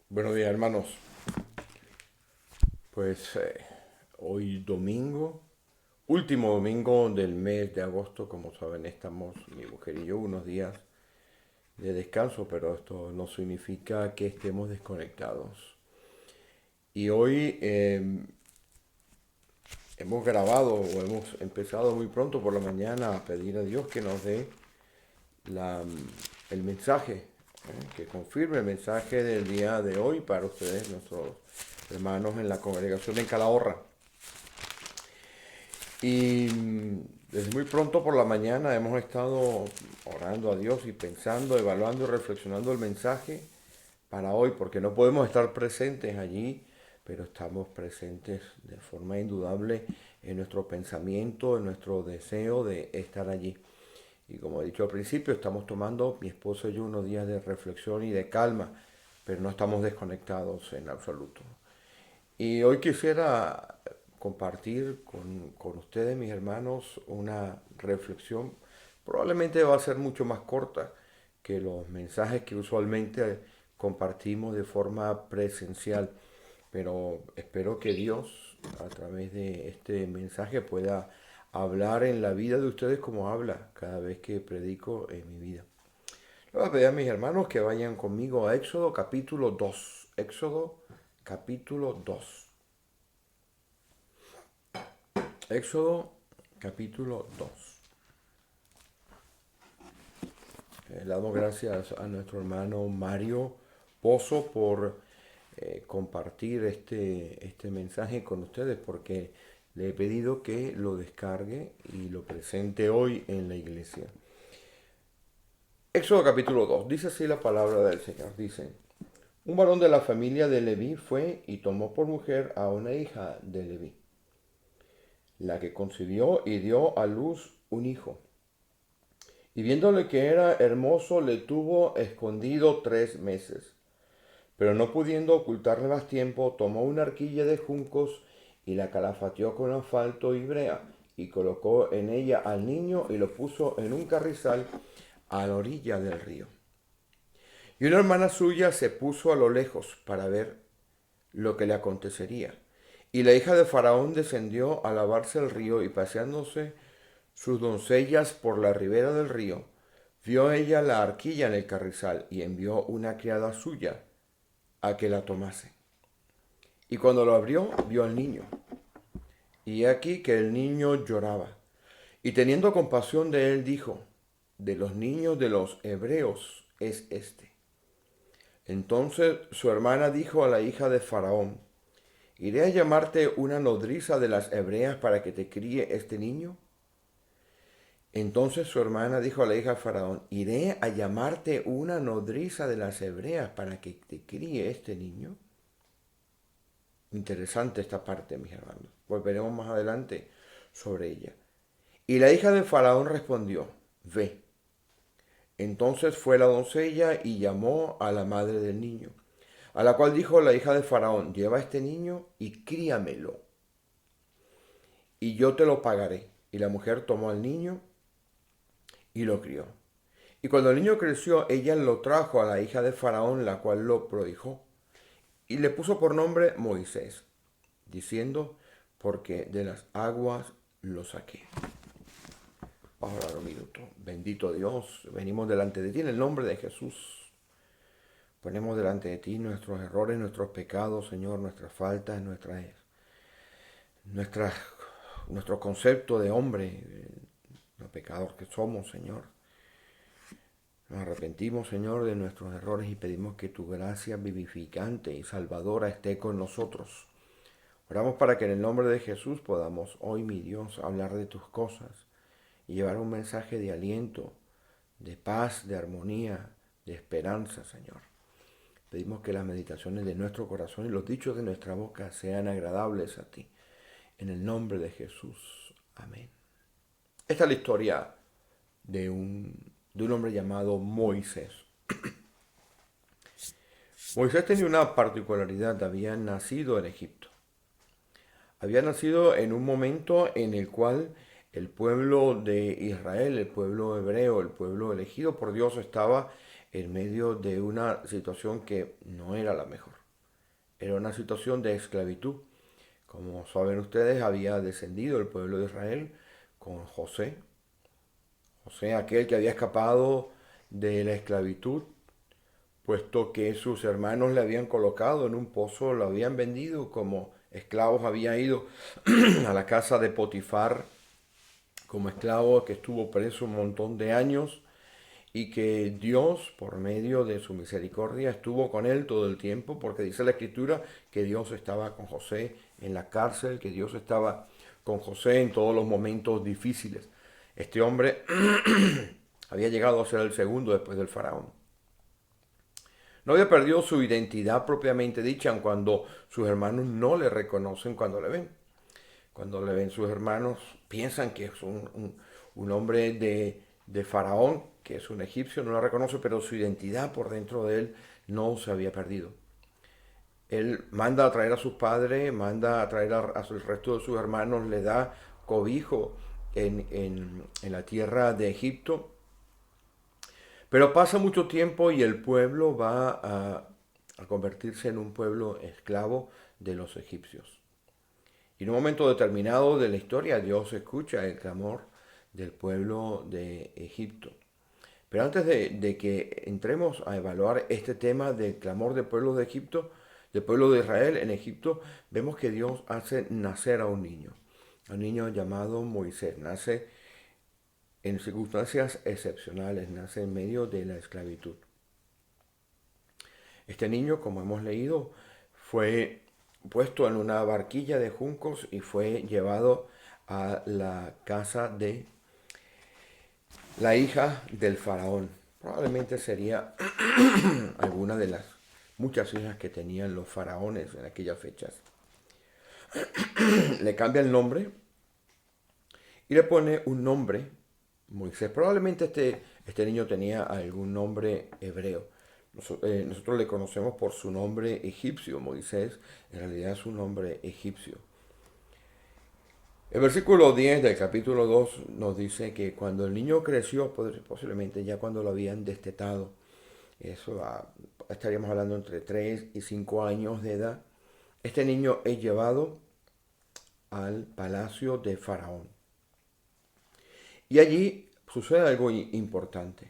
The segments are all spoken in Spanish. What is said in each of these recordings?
Buenos días, hermanos. Pues hoy domingo, último domingo del mes de agosto, como saben, estamos mi mujer y yo unos días de descanso, pero esto no significa que estemos desconectados. Y hoy hemos grabado o hemos empezado muy pronto por la mañana a pedir a Dios que nos dé el mensaje, que confirme el mensaje del día de hoy para ustedes, nuestros hermanos en la congregación en Calahorra. Y desde muy pronto por la mañana hemos estado orando a Dios y pensando, evaluando y reflexionando el mensaje para hoy, porque no podemos estar presentes allí, pero estamos presentes de forma indudable en nuestro pensamiento, en nuestro deseo de estar allí. Y como he dicho al principio, estamos tomando, mi esposo y yo, unos días de reflexión y de calma, pero no estamos desconectados en absoluto. Y hoy quisiera compartir con ustedes, mis hermanos, una reflexión. Probablemente va a ser mucho más corta que los mensajes que usualmente compartimos de forma presencial, pero espero que Dios, a través de este mensaje, pueda hablar en la vida de ustedes como habla cada vez que predico en mi vida. Le voy a pedir a mis hermanos que vayan conmigo a Éxodo capítulo 2. Éxodo capítulo 2. Éxodo capítulo 2. Le damos gracias a nuestro hermano Mario Pozo por compartir este mensaje con ustedes, porque le he pedido que lo descargue y lo presente hoy en la iglesia. Éxodo capítulo 2. Dice así la palabra del Señor. Dice: un varón de la familia de Leví fue y tomó por mujer a una hija de Leví, la que concibió y dio a luz un hijo. Y viéndole que era hermoso, le tuvo escondido 3 meses. Pero no pudiendo ocultarle más tiempo, tomó una arquilla de juncos y la calafateó con asfalto y brea, y colocó en ella al niño y lo puso en un carrizal a la orilla del río. Y una hermana suya se puso a lo lejos para ver lo que le acontecería. Y la hija de Faraón descendió a lavarse el río, y paseándose sus doncellas por la ribera del río, vio ella la arquilla en el carrizal, y envió una criada suya a que la tomase. Y cuando lo abrió, vio al niño. Y he aquí que el niño lloraba. Y teniendo compasión de él, dijo: de los niños de los hebreos es este. Entonces su hermana dijo a la hija de Faraón: ¿iré a llamarte una nodriza de las hebreas para que te críe este niño? Entonces su hermana dijo a la hija de Faraón: ¿iré a llamarte una nodriza de las hebreas para que te críe este niño? Interesante esta parte, mis hermanos. Volveremos más adelante sobre ella. Y la hija de Faraón respondió: ve. Entonces fue la doncella y llamó a la madre del niño, a la cual dijo la hija de Faraón: lleva a este niño y críamelo, y yo te lo pagaré. Y la mujer tomó al niño y lo crió. Y cuando el niño creció, ella lo trajo a la hija de Faraón, la cual lo prohijó, y le puso por nombre Moisés, diciendo: porque de las aguas lo saqué. Vamos a hablar un minuto. Bendito Dios, venimos delante de ti en el nombre de Jesús. Ponemos delante de ti nuestros errores, nuestros pecados, Señor, nuestras faltas, nuestras, nuestro concepto de hombre, los pecadores que somos, Señor. Nos arrepentimos, Señor, de nuestros errores y pedimos que tu gracia vivificante y salvadora esté con nosotros. Oramos para que en el nombre de Jesús podamos hoy, mi Dios, hablar de tus cosas y llevar un mensaje de aliento, de paz, de armonía, de esperanza, Señor. Pedimos que las meditaciones de nuestro corazón y los dichos de nuestra boca sean agradables a ti. En el nombre de Jesús. Amén. Esta es la historia de un hombre llamado Moisés. Moisés tenía una particularidad: había nacido en Egipto. Había nacido en un momento en el cual el pueblo de Israel, el pueblo hebreo, el pueblo elegido por Dios, estaba en medio de una situación que no era la mejor. Era una situación de esclavitud. Como saben ustedes, había descendido el pueblo de Israel con José. José, aquel que había escapado de la esclavitud, puesto que sus hermanos le habían colocado en un pozo, lo habían vendido como esclavos, había ido a la casa de Potifar como esclavo, que estuvo preso un montón de años y que Dios, por medio de su misericordia, estuvo con él todo el tiempo, porque dice la Escritura que Dios estaba con José en la cárcel, que Dios estaba con José en todos los momentos difíciles. Este hombre había llegado a ser el segundo después del faraón. No había perdido su identidad propiamente dicha cuando sus hermanos no le reconocen cuando le ven. Cuando le ven sus hermanos, piensan que es un hombre de Faraón, que es un egipcio, no lo reconoce, pero su identidad por dentro de él no se había perdido. Él manda a traer a sus padres, manda a traer el resto de sus hermanos, le da cobijo en la tierra de Egipto. Pero pasa mucho tiempo y el pueblo va a convertirse en un pueblo esclavo de los egipcios. Y en un momento determinado de la historia, Dios escucha el clamor del pueblo de Egipto. Pero antes de que entremos a evaluar este tema del clamor del pueblo de Egipto, del pueblo de Israel en Egipto, vemos que Dios hace nacer a un niño llamado Moisés. Nace en circunstancias excepcionales, nace en medio de la esclavitud. Este niño, como hemos leído, fue puesto en una barquilla de juncos y fue llevado a la casa de la hija del faraón. Probablemente sería alguna de las muchas hijas que tenían los faraones en aquellas fechas. Le cambia el nombre y le pone un nombre, Moisés. Probablemente este niño tenía algún nombre hebreo. Nosotros le conocemos por su nombre egipcio. Moisés en realidad es un nombre egipcio. El versículo 10 del capítulo 2 nos dice que cuando el niño creció, posiblemente ya cuando lo habían destetado, eso estaríamos hablando entre 3 y 5 años de edad, este niño es llevado al palacio de Faraón. Y allí sucede algo importante.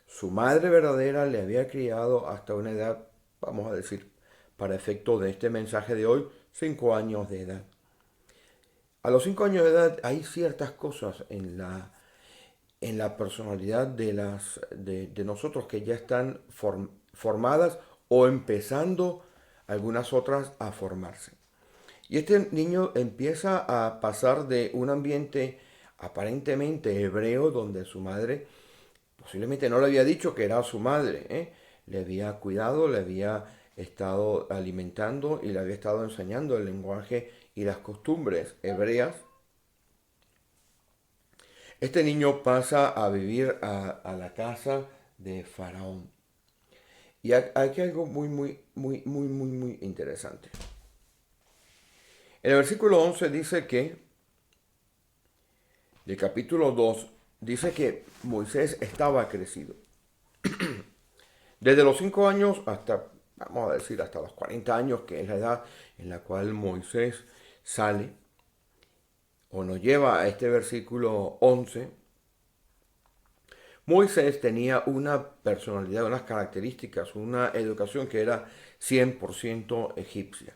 Su madre verdadera le había criado hasta una edad, vamos a decir, para efecto de este mensaje de hoy, 5 años de edad. A los 5 años de edad hay ciertas cosas en la personalidad de nosotros que ya están formadas o empezando algunas otras a formarse. Y este niño empieza a pasar de un ambiente aparentemente hebreo donde su madre posiblemente no le había dicho que era su madre, le había cuidado, le había estado alimentando y le había estado enseñando el lenguaje y las costumbres hebreas. Este niño pasa a vivir a la casa de Faraón. Y aquí hay algo muy interesante. En el versículo 11 dice que, del capítulo 2, dice que Moisés estaba crecido. Desde los 5 años hasta, vamos a decir, hasta los 40 años, que es la edad en la cual Moisés sale, o nos lleva a este versículo 11, Moisés tenía una personalidad, unas características, una educación que era 100% egipcia.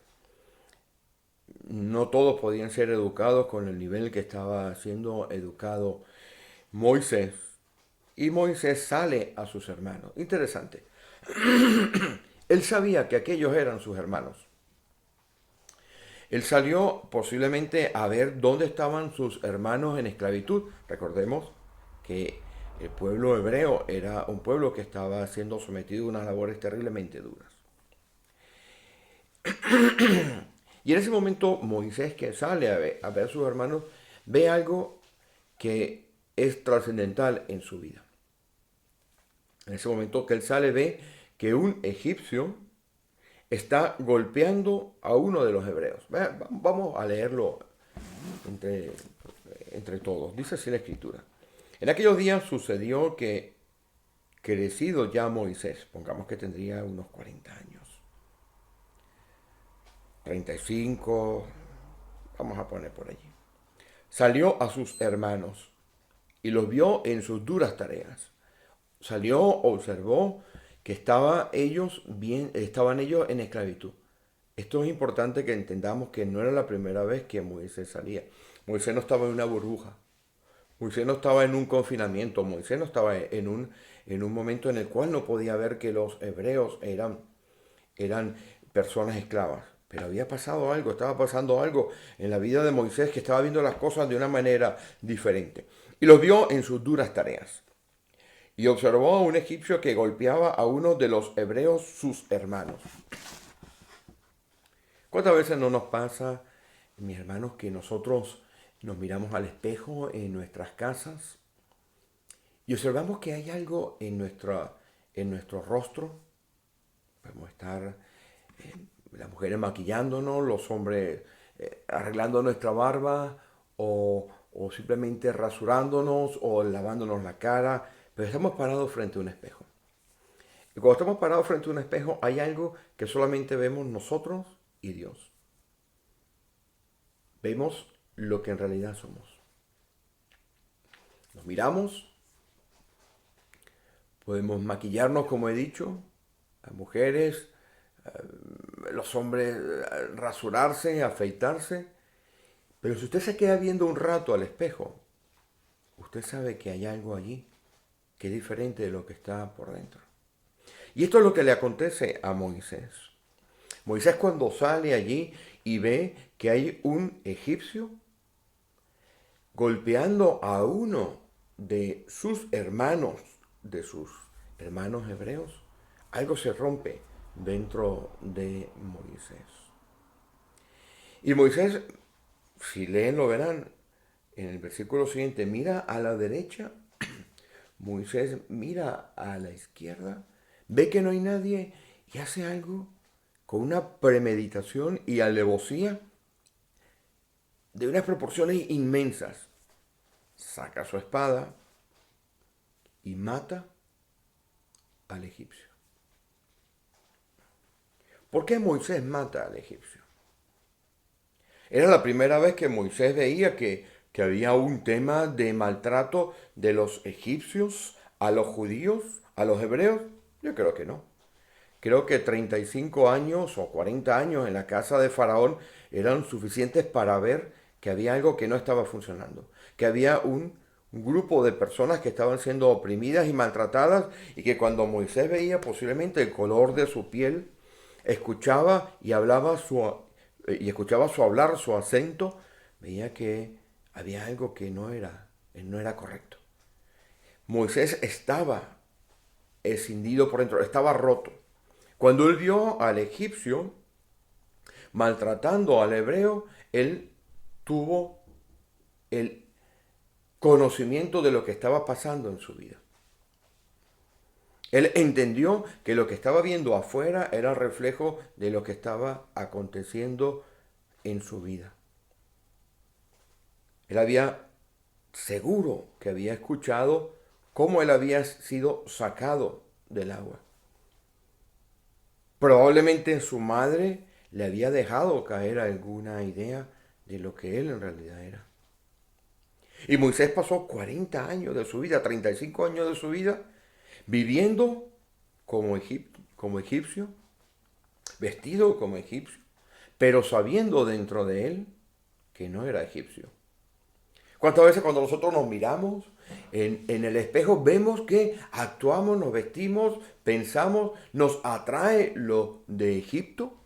No todos podían ser educados con el nivel que estaba siendo educado Moisés. Y Moisés sale a sus hermanos. Interesante. Él sabía que aquellos eran sus hermanos. Él salió posiblemente a ver dónde estaban sus hermanos en esclavitud. Recordemos que el pueblo hebreo era un pueblo que estaba siendo sometido a unas labores terriblemente duras. Y en ese momento Moisés, que sale a ver a sus hermanos, ve algo que es trascendental en su vida. En ese momento que él sale ve que un egipcio está golpeando a uno de los hebreos. Vamos a leerlo entre todos. Dice así la escritura. En aquellos días sucedió que, crecido ya Moisés, pongamos que tendría unos 40 años, 35, vamos a poner por allí. Salió a sus hermanos y los vio en sus duras tareas. Salió, observó que estaban ellos en esclavitud. Esto es importante que entendamos que no era la primera vez que Moisés salía. Moisés no estaba en una burbuja. Moisés no estaba en un confinamiento. Moisés no estaba en un momento en el cual no podía ver que los hebreos eran personas esclavas. Pero había pasado algo, estaba pasando algo en la vida de Moisés, que estaba viendo las cosas de una manera diferente. Y los vio en sus duras tareas. Y observó a un egipcio que golpeaba a uno de los hebreos, sus hermanos. ¿Cuántas veces no nos pasa, mis hermanos, que nosotros nos miramos al espejo en nuestras casas y observamos que hay algo en nuestro rostro? Podemos estar las mujeres maquillándonos, los hombres arreglando nuestra barba o simplemente rasurándonos o lavándonos la cara, pero estamos parados frente a un espejo. Y cuando estamos parados frente a un espejo hay algo que solamente vemos nosotros y Dios. Vemos lo que en realidad somos. Nos miramos, podemos maquillarnos, como he dicho, las mujeres, los hombres rasurarse, afeitarse, pero si usted se queda viendo un rato al espejo, usted sabe que hay algo allí que es diferente de lo que está por dentro. Y esto es lo que le acontece a Moisés. Moisés, cuando sale allí y ve que hay un egipcio golpeando a uno de sus hermanos hebreos, algo se rompe dentro de Moisés. Y Moisés, si leen lo verán, en el versículo siguiente, mira a la derecha, Moisés mira a la izquierda, ve que no hay nadie y hace algo con una premeditación y alevosía de unas proporciones inmensas. Saca su espada y mata al egipcio. ¿Por qué Moisés mata al egipcio? Era la primera vez que Moisés veía que había un tema de maltrato de los egipcios a los judíos, a los hebreos. Yo creo que no. Creo que 35 años o 40 años en la casa de Faraón eran suficientes para ver que había algo que no estaba funcionando, que había un grupo de personas que estaban siendo oprimidas y maltratadas y que cuando Moisés veía posiblemente el color de su piel, escuchaba y escuchaba su hablar, su acento, veía que había algo que no era correcto. Moisés estaba escindido por dentro, estaba roto. Cuando él vio al egipcio maltratando al hebreo, él tuvo el conocimiento de lo que estaba pasando en su vida. Él entendió que lo que estaba viendo afuera era el reflejo de lo que estaba aconteciendo en su vida. Él había seguro que había escuchado cómo él había sido sacado del agua. Probablemente su madre le había dejado caer alguna idea de lo que él en realidad era. Y Moisés pasó 40 años de su vida, 35 años de su vida, viviendo como egipcio, vestido como egipcio, pero sabiendo dentro de él que no era egipcio. ¿Cuántas veces cuando nosotros nos miramos en el espejo vemos que actuamos, nos vestimos, pensamos, nos atrae lo de Egipto?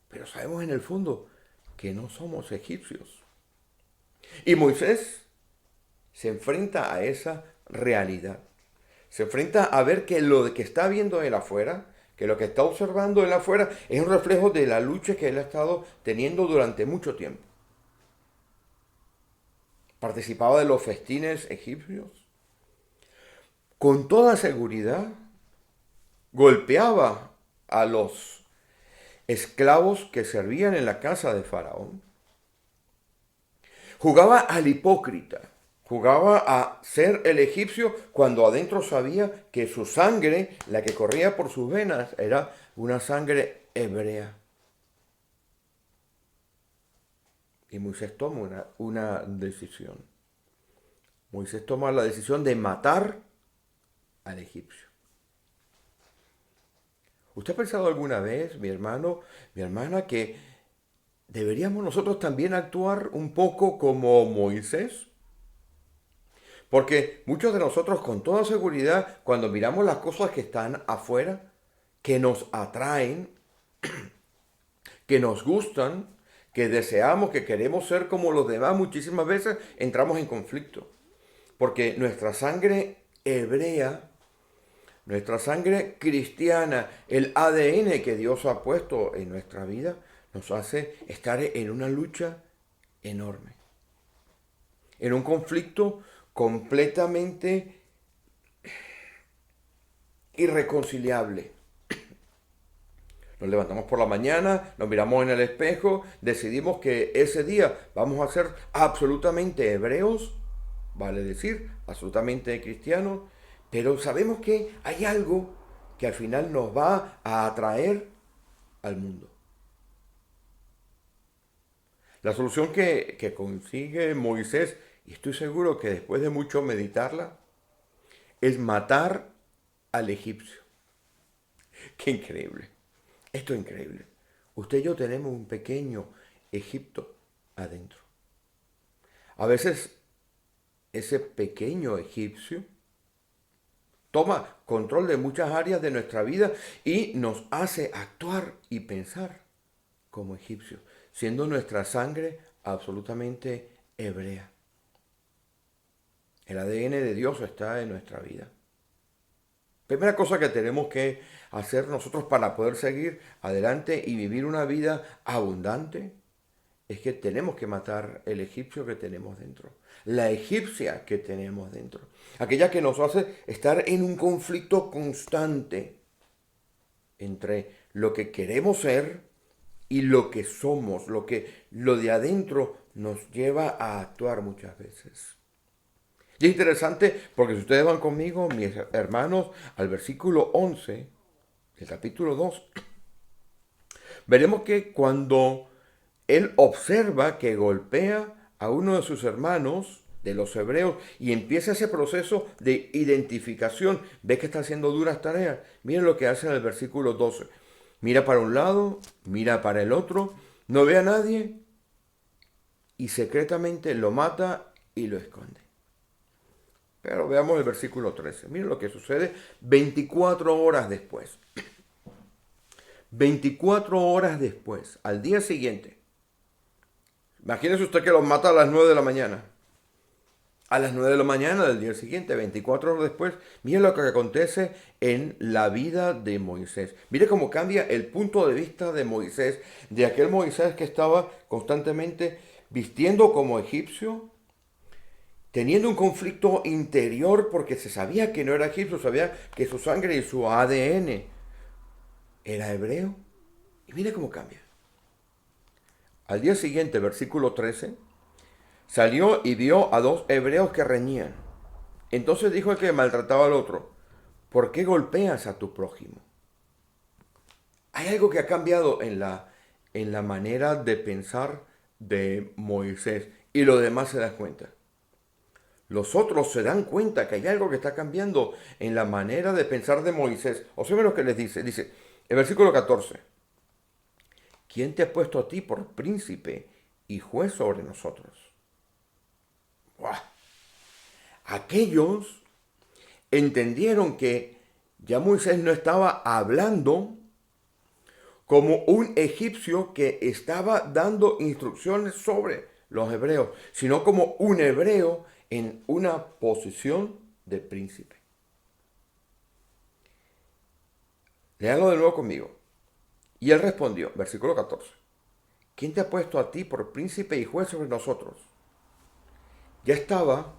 Pero sabemos en el fondo que no somos egipcios. Y Moisés se enfrenta a esa realidad. Se enfrenta a ver que lo que está viendo él afuera, que lo que está observando él afuera, es un reflejo de la lucha que él ha estado teniendo durante mucho tiempo. Participaba de los festines egipcios. Con toda seguridad, golpeaba a los esclavos que servían en la casa de Faraón. Jugaba al hipócrita. Jugaba a ser el egipcio cuando adentro sabía que su sangre, la que corría por sus venas, era una sangre hebrea. Y Moisés toma una decisión. Moisés toma la decisión de matar al egipcio. ¿Usted ha pensado alguna vez, mi hermano, mi hermana, que deberíamos nosotros también actuar un poco como Moisés? Porque muchos de nosotros con toda seguridad, cuando miramos las cosas que están afuera, que nos atraen, que nos gustan, que deseamos, que queremos ser como los demás, muchísimas veces entramos en conflicto. Porque nuestra sangre hebrea, nuestra sangre cristiana, el ADN que Dios ha puesto en nuestra vida, nos hace estar en una lucha enorme. En un conflicto completamente irreconciliable. Nos levantamos por la mañana, nos miramos en el espejo, decidimos que ese día vamos a ser absolutamente hebreos, vale decir, absolutamente cristianos, pero sabemos que hay algo que al final nos va a atraer al mundo. La solución que consigue Moisés, y estoy seguro que después de mucho meditarla, es matar al egipcio. ¡Qué increíble! Esto es increíble. Usted y yo tenemos un pequeño Egipto adentro. A veces ese pequeño egipcio toma control de muchas áreas de nuestra vida y nos hace actuar y pensar como egipcios, siendo nuestra sangre absolutamente hebrea. El ADN de Dios está en nuestra vida. Primera cosa que tenemos que hacer nosotros para poder seguir adelante y vivir una vida abundante es que tenemos que matar el egipcio que tenemos dentro, la egipcia que tenemos dentro, aquella que nos hace estar en un conflicto constante entre lo que queremos ser y lo que somos, lo de adentro nos lleva a actuar muchas veces. Y es interesante porque si ustedes van conmigo, mis hermanos, al versículo 11 del capítulo 2, veremos que cuando él observa que golpea a uno de sus hermanos, de los hebreos, y empieza ese proceso de identificación, ve que está haciendo duras tareas. Miren lo que hace en el versículo 12. Mira para un lado, mira para el otro, no ve a nadie y secretamente lo mata y lo esconde. Pero veamos el versículo 13. Miren lo que sucede 24 horas después. 24 horas después, al día siguiente. Imagínese usted que los mata a las 9 de la mañana. A las 9 de la mañana del día siguiente, 24 horas después, miren lo que acontece en la vida de Moisés. Mire cómo cambia el punto de vista de Moisés, de aquel Moisés que estaba constantemente vistiendo como egipcio, teniendo un conflicto interior porque se sabía que no era egipcio, sabía que su sangre y su ADN era hebreo. Y mire cómo cambia. Al día siguiente, versículo 13, salió y vio a dos hebreos que reñían. Entonces dijo el que maltrataba al otro, ¿por qué golpeas a tu prójimo? Hay algo que ha cambiado en la manera de pensar de Moisés y los demás se dan cuenta. Los otros se dan cuenta que hay algo que está cambiando en la manera de pensar de Moisés. Observen lo que les dice. Dice, el versículo 14. ¿Quién te ha puesto a ti por príncipe y juez sobre nosotros? ¡Buah! Aquellos entendieron que ya Moisés no estaba hablando como un egipcio que estaba dando instrucciones sobre los hebreos, sino como un hebreo en una posición de príncipe. Léanlo de nuevo conmigo. Y él respondió, versículo 14, ¿quién te ha puesto a ti por príncipe y juez sobre nosotros? Ya estaba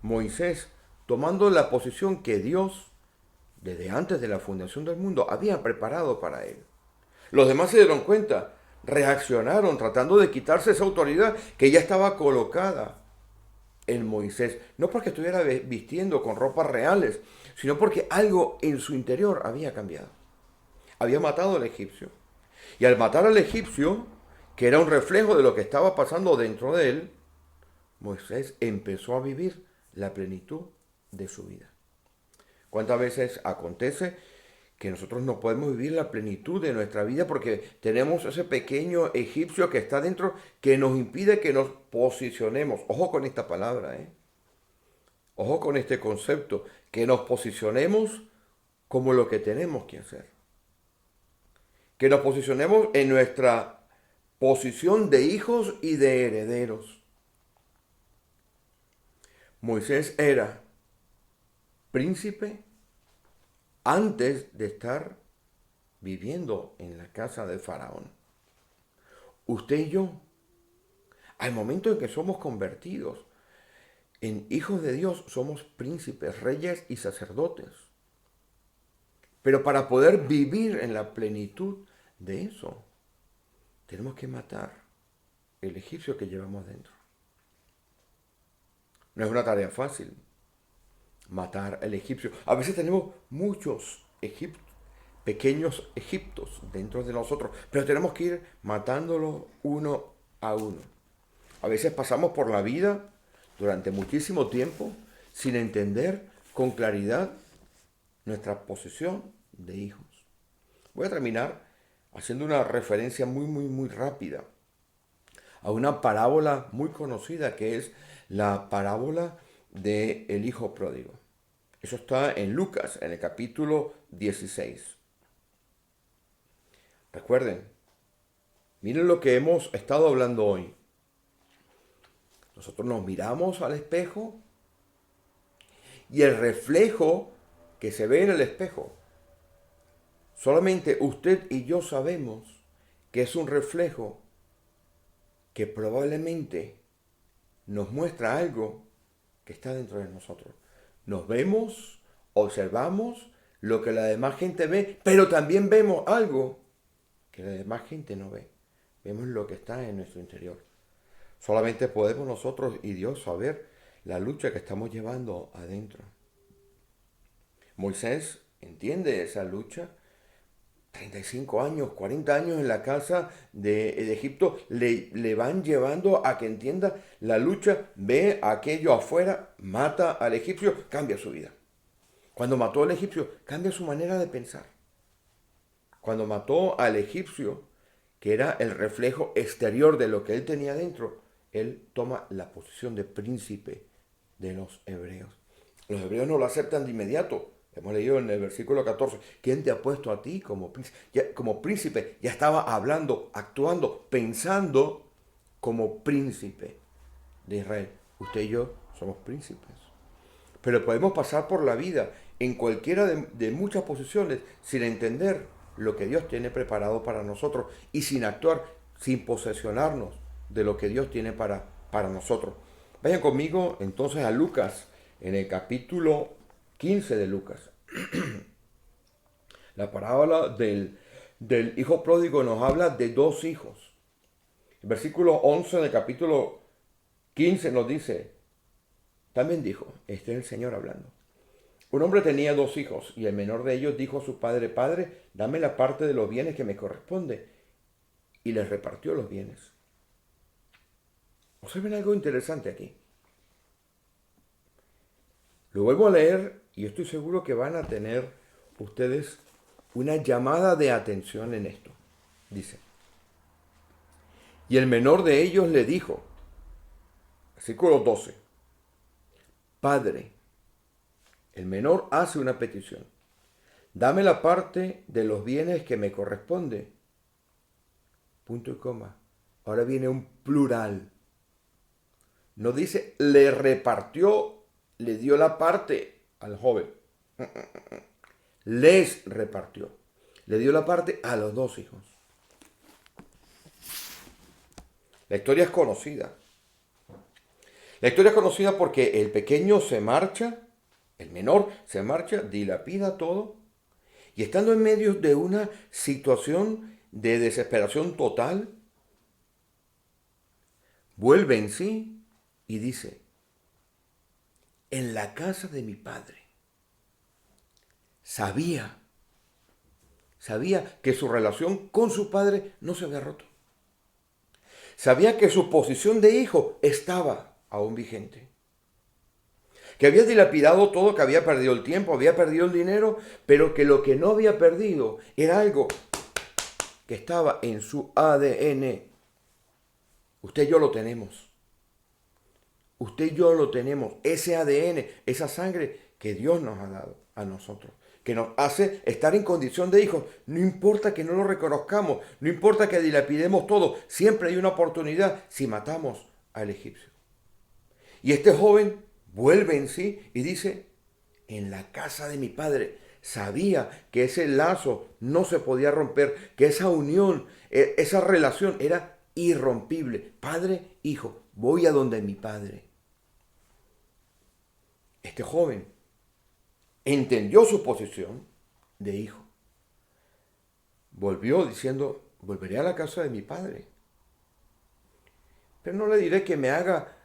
Moisés tomando la posición que Dios, desde antes de la fundación del mundo, había preparado para él. Los demás se dieron cuenta, reaccionaron tratando de quitarse esa autoridad que ya estaba colocada en Moisés, no porque estuviera vistiendo con ropas reales, sino porque algo en su interior había cambiado. Había matado al egipcio. Y al matar al egipcio, que era un reflejo de lo que estaba pasando dentro de él, Moisés empezó a vivir la plenitud de su vida. ¿Cuántas veces acontece que nosotros no podemos vivir la plenitud de nuestra vida porque tenemos ese pequeño egipcio que está dentro que nos impide que nos posicionemos? Ojo con esta palabra, ¿eh? Ojo con este concepto, que nos posicionemos como lo que tenemos que hacer. Que nos posicionemos en nuestra posición de hijos y de herederos. Moisés era príncipe antes de estar viviendo en la casa de Faraón. Usted y yo, al momento en que somos convertidos en hijos de Dios, somos príncipes, reyes y sacerdotes. Pero para poder vivir en la plenitud de eso, tenemos que matar el egipcio que llevamos dentro. No es una tarea fácil matar al egipcio. A veces tenemos muchos pequeños egiptos dentro de nosotros, pero tenemos que ir matándolos uno a uno. A veces pasamos por la vida durante muchísimo tiempo sin entender con claridad nuestra posición de hijos. Voy a terminar haciendo una referencia muy rápida a una parábola muy conocida que es la parábola del hijo pródigo. Eso está en Lucas, en el capítulo 16. Recuerden, miren lo que hemos estado hablando hoy. Nosotros nos miramos al espejo y el reflejo que se ve en el espejo, solamente usted y yo sabemos que es un reflejo que probablemente nos muestra algo que está dentro de nosotros. Nos vemos, observamos lo que la demás gente ve, pero también vemos algo que la demás gente no ve. Vemos lo que está en nuestro interior. Solamente podemos nosotros y Dios saber la lucha que estamos llevando adentro. Moisés entiende esa lucha. 35 años, 40 años en la casa de Egipto le van llevando a que entienda la lucha, ve aquello afuera, mata al egipcio, cambia su vida. Cuando mató al egipcio, cambia su manera de pensar. Cuando mató al egipcio, que era el reflejo exterior de lo que él tenía dentro, él toma la posición de príncipe de los hebreos. Los hebreos no lo aceptan de inmediato. Hemos leído en el versículo 14, ¿quién te ha puesto a ti como príncipe? Como príncipe, ya estaba hablando, actuando, pensando como príncipe de Israel. Usted y yo somos príncipes. Pero podemos pasar por la vida en cualquiera de muchas posiciones sin entender lo que Dios tiene preparado para nosotros y sin actuar, sin posesionarnos de lo que Dios tiene para nosotros. Vayan conmigo entonces a Lucas, en el capítulo 15 de Lucas. La parábola del hijo pródigo nos habla de dos hijos. El versículo 11 del capítulo 15 nos dice, también dijo, este es el Señor hablando. Un hombre tenía dos hijos y el menor de ellos dijo a su padre, Padre, dame la parte de los bienes que me corresponde. Y les repartió los bienes. Observen algo interesante aquí. Lo vuelvo a leer y estoy seguro que van a tener ustedes una llamada de atención en esto. Dice, y el menor de ellos le dijo, versículo 12, Padre, el menor hace una petición, dame la parte de los bienes que me corresponde. Punto y coma. Ahora viene un plural. No dice, le repartió, le dio la parte al joven. Les repartió. Le dio la parte a los dos hijos. La historia es conocida. La historia es conocida porque el pequeño se marcha, el menor se marcha, dilapida todo, y estando en medio de una situación de desesperación total, vuelve en sí y dice, en la casa de mi padre, sabía que su relación con su padre no se había roto. Sabía que su posición de hijo estaba aún vigente. Que había dilapidado todo, que había perdido el tiempo, había perdido el dinero, pero que lo que no había perdido era algo que estaba en su ADN. Usted y yo lo tenemos. Usted y yo lo tenemos. Ese ADN, esa sangre que Dios nos ha dado a nosotros. Que nos hace estar en condición de hijos. No importa que no lo reconozcamos. No importa que dilapidemos todo. Siempre hay una oportunidad si matamos al egipcio. Y este joven vuelve en sí y dice, en la casa de mi padre. Sabía que ese lazo no se podía romper, que esa unión, esa relación era irrompible. Padre, hijo, voy a donde mi padre. Este joven entendió su posición de hijo. Volvió diciendo, volveré a la casa de mi padre. Pero no le diré que me haga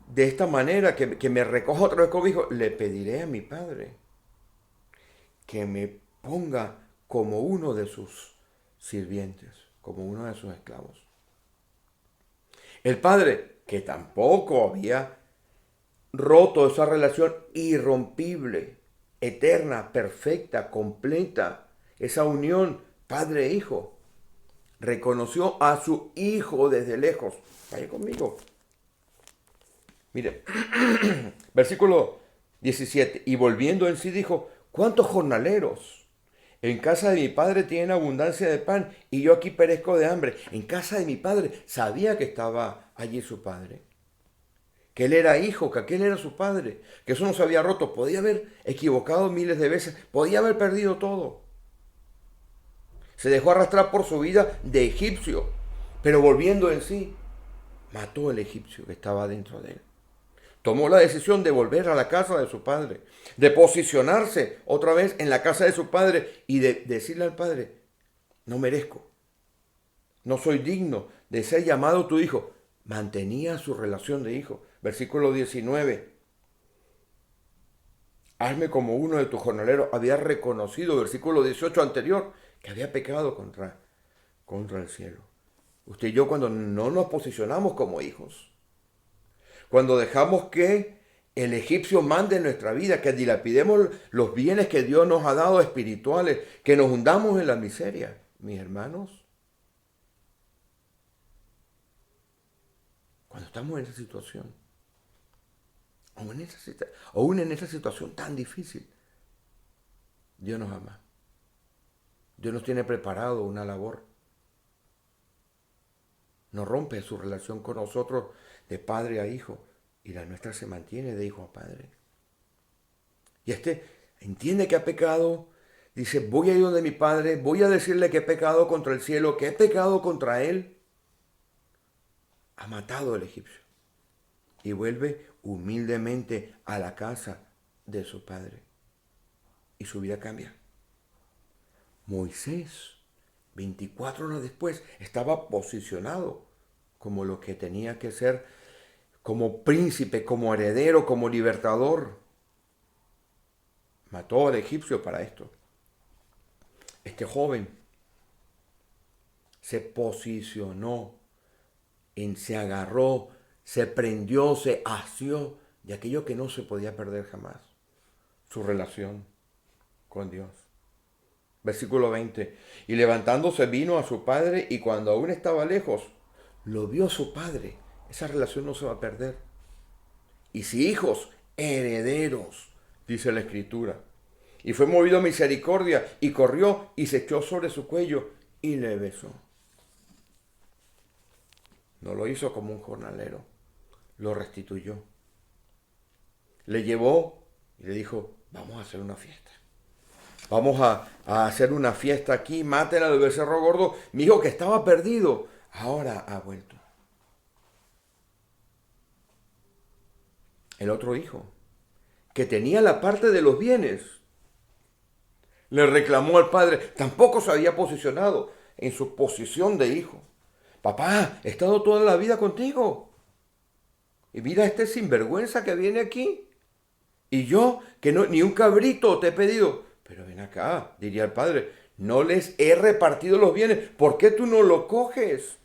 de esta manera, que me recoja otra vez como hijo. Le pediré a mi padre que me ponga como uno de sus sirvientes, como uno de sus esclavos. El padre, que tampoco había roto esa relación irrompible, eterna, perfecta, completa, esa unión padre-hijo, reconoció a su hijo desde lejos. Vaya conmigo. Mire, versículo 17. Y volviendo en sí dijo, ¿cuántos jornaleros en casa de mi padre tienen abundancia de pan y yo aquí perezco de hambre? En casa de mi padre sabía que estaba allí su padre, que él era hijo, que aquel era su padre, que eso no se había roto. Podía haber equivocado miles de veces, podía haber perdido todo. Se dejó arrastrar por su vida de egipcio, pero volviendo en sí, mató al egipcio que estaba dentro de él. Tomó la decisión de volver a la casa de su padre, de posicionarse otra vez en la casa de su padre y de decirle al padre, no merezco, no soy digno de ser llamado tu hijo. Mantenía su relación de hijo. Versículo 19. Hazme como uno de tus jornaleros. Había reconocido, versículo 18 anterior, que había pecado contra el cielo. Usted y yo, cuando no nos posicionamos como hijos, cuando dejamos que el egipcio mande en nuestra vida, que dilapidemos los bienes que Dios nos ha dado espirituales, que nos hundamos en la miseria, mis hermanos, cuando estamos en esa situación, aún en esa situación tan difícil, Dios nos ama. Dios nos tiene preparado una labor. No rompe su relación con nosotros de padre a hijo, y la nuestra se mantiene de hijo a padre. Y este entiende que ha pecado, dice, voy a ir donde mi padre, voy a decirle que he pecado contra el cielo, que he pecado contra él. Ha matado al egipcio y vuelve humildemente a la casa de su padre. Y su vida cambia. Moisés, 24 horas después, estaba posicionado como lo que tenía que ser, como príncipe, como heredero, como libertador. Mató al egipcio para esto. Este joven se posicionó, se agarró, se prendió, se asió de aquello que no se podía perder jamás, su relación con Dios. Versículo 20. Y levantándose vino a su padre, y cuando aún estaba lejos, lo vio su padre. Esa relación no se va a perder. Y si hijos, herederos, dice la Escritura. Y fue movido a misericordia, y corrió, y se echó sobre su cuello, y le besó. No lo hizo como un jornalero, lo restituyó. Le llevó y le dijo, vamos a hacer una fiesta. Vamos a hacer una fiesta aquí, maten al becerro gordo. Mi hijo que estaba perdido, ahora ha vuelto. El otro hijo, que tenía la parte de los bienes, le reclamó al padre, tampoco se había posicionado en su posición de hijo. Papá, he estado toda la vida contigo. Y mira este sinvergüenza que viene aquí. Y yo, que no, ni un cabrito te he pedido. Pero ven acá, diría el padre, no les he repartido los bienes. ¿Por qué tú no lo coges?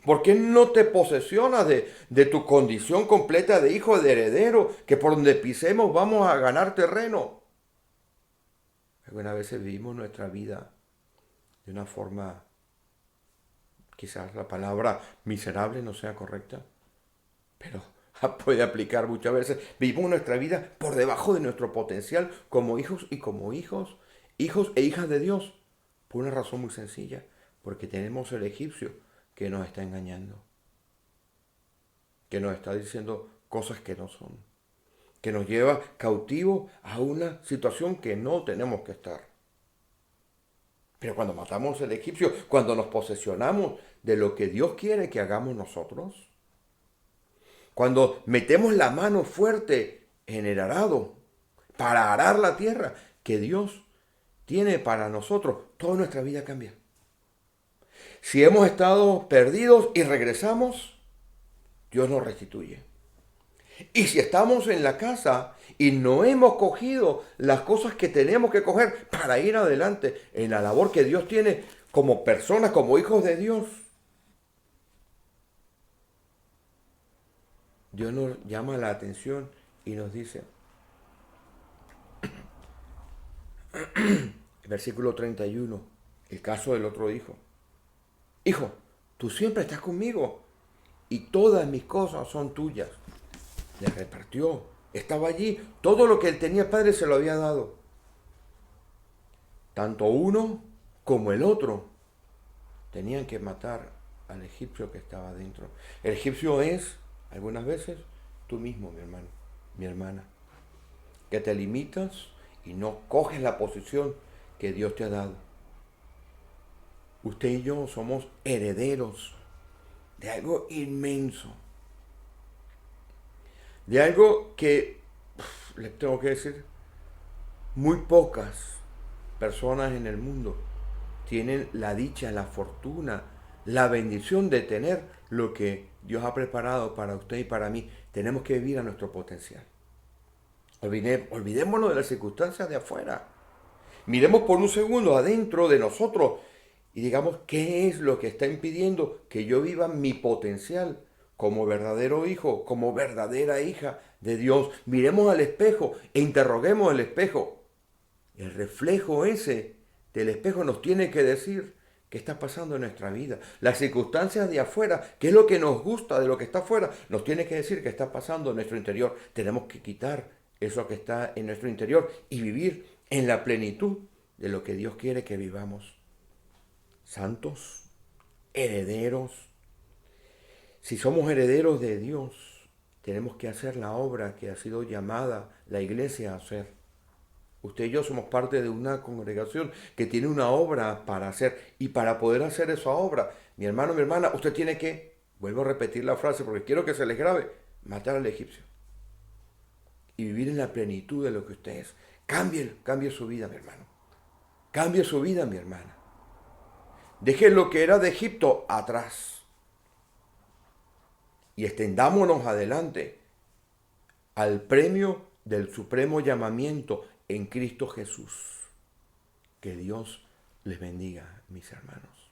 ¿Por qué no te posesionas de tu condición completa de hijo, de heredero, que por donde pisemos vamos a ganar terreno? Algunas veces vivimos nuestra vida de una forma, quizás la palabra miserable no sea correcta, pero puede aplicar muchas veces. Vivimos nuestra vida por debajo de nuestro potencial como hijos y como hijos e hijas de Dios, por una razón muy sencilla, porque tenemos el egipcio que nos está engañando, que nos está diciendo cosas que no son, que nos lleva cautivos a una situación que no tenemos que estar. Pero cuando matamos el egipcio, cuando nos posesionamos de lo que Dios quiere que hagamos nosotros, cuando metemos la mano fuerte en el arado para arar la tierra que Dios tiene para nosotros, toda nuestra vida cambia. Si hemos estado perdidos y regresamos, Dios nos restituye. Y si estamos en la casa y no hemos cogido las cosas que tenemos que coger para ir adelante en la labor que Dios tiene como personas, como hijos de Dios, Dios nos llama la atención y nos dice, versículo 31, el caso del otro hijo. Hijo, tú siempre estás conmigo y todas mis cosas son tuyas. Le repartió, estaba allí, todo lo que él tenía padre se lo había dado. Tanto uno como el otro tenían que matar al egipcio que estaba dentro. El egipcio es, algunas veces, tú mismo, mi hermano, mi hermana, que te limitas y no coges la posición que Dios te ha dado. Usted y yo somos herederos de algo inmenso, de algo que, les tengo que decir, muy pocas personas en el mundo tienen la dicha, la fortuna, la bendición de tener lo que Dios ha preparado para usted y para mí. Tenemos que vivir a nuestro potencial. Olvidémonos de las circunstancias de afuera. Miremos por un segundo adentro de nosotros y digamos qué es lo que está impidiendo que yo viva mi potencial como verdadero hijo, como verdadera hija de Dios. Miremos al espejo e interroguemos el espejo. El reflejo ese del espejo nos tiene que decir qué está pasando en nuestra vida. Las circunstancias de afuera, qué es lo que nos gusta de lo que está afuera, nos tiene que decir qué está pasando en nuestro interior. Tenemos que quitar eso que está en nuestro interior y vivir en la plenitud de lo que Dios quiere que vivamos. Santos, herederos. Si somos herederos de Dios, tenemos que hacer la obra que ha sido llamada la iglesia a hacer. Usted y yo somos parte de una congregación que tiene una obra para hacer. Y para poder hacer esa obra, mi hermano, mi hermana, usted tiene que, vuelvo a repetir la frase porque quiero que se les grabe, matar al egipcio. Y vivir en la plenitud de lo que usted es. Cambie su vida, mi hermano. Cambie su vida, mi hermana. Deje lo que era de Egipto atrás. Y extendámonos adelante al premio del supremo llamamiento en Cristo Jesús. Que Dios les bendiga, mis hermanos.